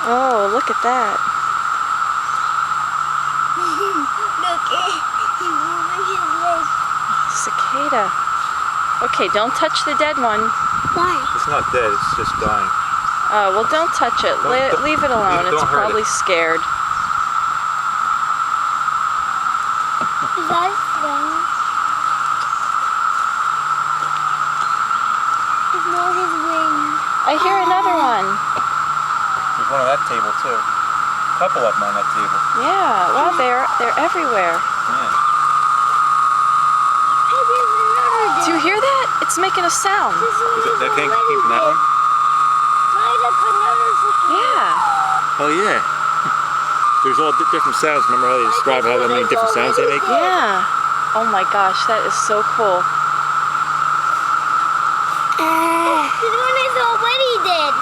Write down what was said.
Oh, look at that. Look, he's moving his legs. Cicada. Okay, don't touch the dead one. Why? It's not dead, it's just dying. Oh, well, don't touch it. Leave it alone. It's probably scared. Is that his friend? It's not his wings. I hear another one. There's one on that table too. A couple of them on that table. Yeah, well, they're everywhere. Yeah. Hey, there's another Do you hear that? It's making a sound. That came from that one? Light up another cicada. Yeah. Oh yeah. There's all different sounds. Remember how they describe how many different sounds they make? Yeah. Oh my gosh, that is so cool. This one is already dead.